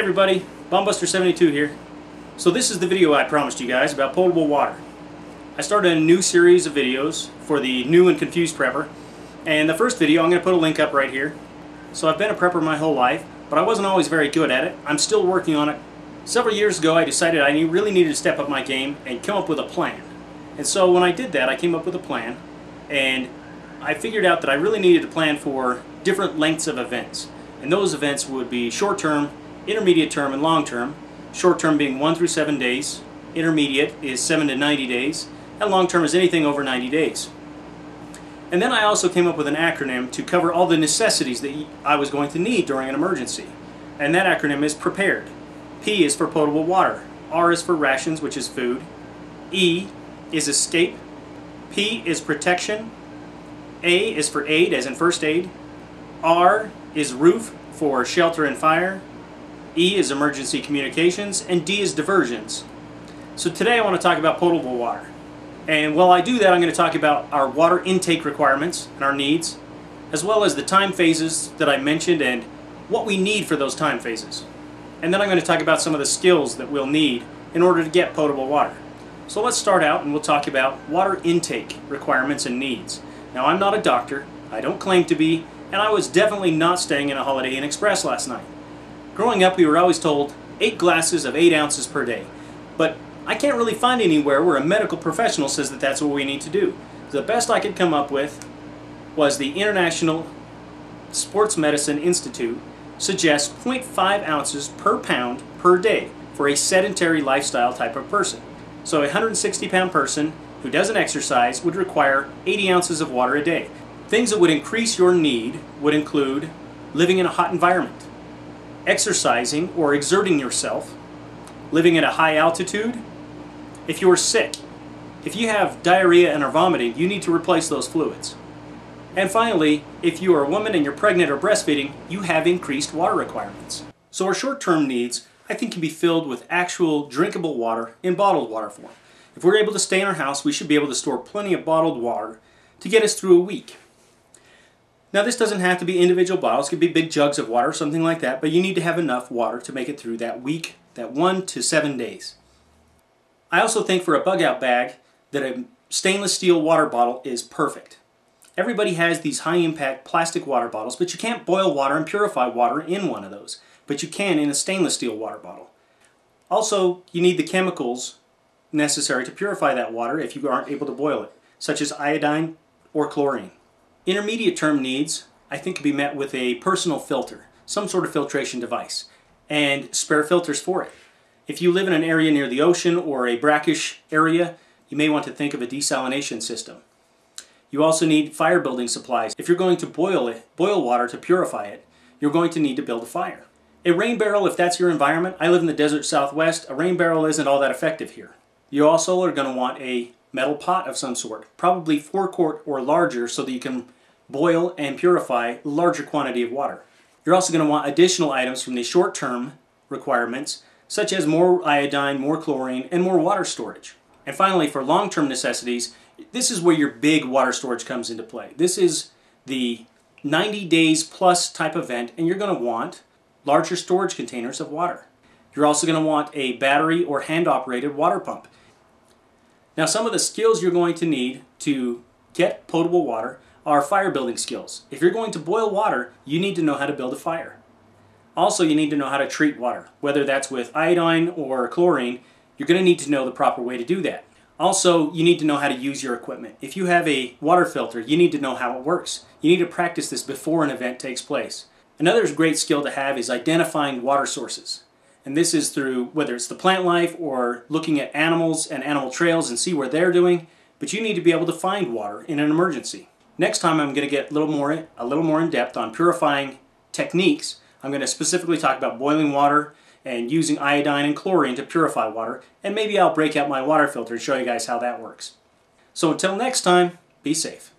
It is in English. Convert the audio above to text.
everybody, Bombbuster72 here. So this is the video I promised you guys about potable water. I started a new series of videos for the new and confused prepper, and the first video I'm going to put a link up right here. So I've been a prepper my whole life, but I wasn't always very good at it. I'm still working on it. Several years ago I decided I really needed to step up my game and come up with a plan. And so when I did that, I came up with a plan, and I figured out that I really needed to plan for different lengths of events. And those events would be short-term, intermediate term, and long-term. Short-term being 1 through 7 days, intermediate is 7 to 90 days, and long-term is anything over 90 days. And then I also came up with an acronym to cover all the necessities that I was going to need during an emergency. And that acronym is P.R.E.P.A.R.E.D. P is for potable water, R is for rations, which is food, E is escape, P is protection, A is for aid, as in first aid, R is roof for shelter and fire, E is emergency communications, and D is diversions. So today I want to talk about potable water. And while I do that, I'm going to talk about our water intake requirements and our needs, as well as the time phases that I mentioned and what we need for those time phases. And then I'm going to talk about some of the skills that we'll need in order to get potable water. So let's start out and we'll talk about water intake requirements and needs. Now, I'm not a doctor, I don't claim to be, and I was definitely not staying in a Holiday Inn Express last night. Growing up, we were always told 8 glasses of 8 ounces per day. But I can't really find anywhere where a medical professional says that that's what we need to do. The best I could come up with was the International Sports Medicine Institute suggests 0.5 ounces per pound per day for a sedentary lifestyle type of person. So a 160-pound person who doesn't exercise would require 80 ounces of water a day. Things that would increase your need would include living in a hot environment, exercising or exerting yourself, living at a high altitude, if you are sick, if you have diarrhea and are vomiting, you need to replace those fluids. And finally, if you are a woman and you're pregnant or breastfeeding, you have increased water requirements. So our short-term needs, I think, can be filled with actual drinkable water in bottled water form. If we're able to stay in our house, we should be able to store plenty of bottled water to get us through a week. Now, this doesn't have to be individual bottles, it could be big jugs of water, something like that, but you need to have enough water to make it through that week, that 1 to 7 days. I also think for a bug-out bag that a stainless steel water bottle is perfect. Everybody has these high-impact plastic water bottles, but you can't boil water and purify water in one of those, but you can in a stainless steel water bottle. Also, you need the chemicals necessary to purify that water if you aren't able to boil it, such as iodine or chlorine. Intermediate term needs, I think, can be met with a personal filter, some sort of filtration device, and spare filters for it. If you live in an area near the ocean or a brackish area, you may want to think of a desalination system. You also need fire building supplies. If you're going to boil water to purify it, you're going to need to build a fire. A rain barrel, if that's your environment, I live in the desert southwest, a rain barrel isn't all that effective here. You also are going to want a metal pot of some sort, probably 4-quart or larger, so that you can boil and purify a larger quantity of water. You're also going to want additional items from the short-term requirements, such as more iodine, more chlorine, and more water storage. And finally, for long-term necessities, this is where your big water storage comes into play. This is the 90 days plus type event, and you're going to want larger storage containers of water. You're also going to want a battery or hand-operated water pump. Now, some of the skills you're going to need to get potable water are fire building skills. If you're going to boil water, you need to know how to build a fire. Also, you need to know how to treat water, whether that's with iodine or chlorine. You're going to need to know the proper way to do that. Also, you need to know how to use your equipment. If you have a water filter, you need to know how it works. You need to practice this before an event takes place. Another great skill to have is identifying water sources. And this is through whether it's the plant life or looking at animals and animal trails and see what they're doing, but you need to be able to find water in an emergency. Next time I'm going to get a little more in depth on purifying techniques. I'm going to specifically talk about boiling water and using iodine and chlorine to purify water, and maybe I'll break out my water filter and show you guys how that works. So until next time, be safe.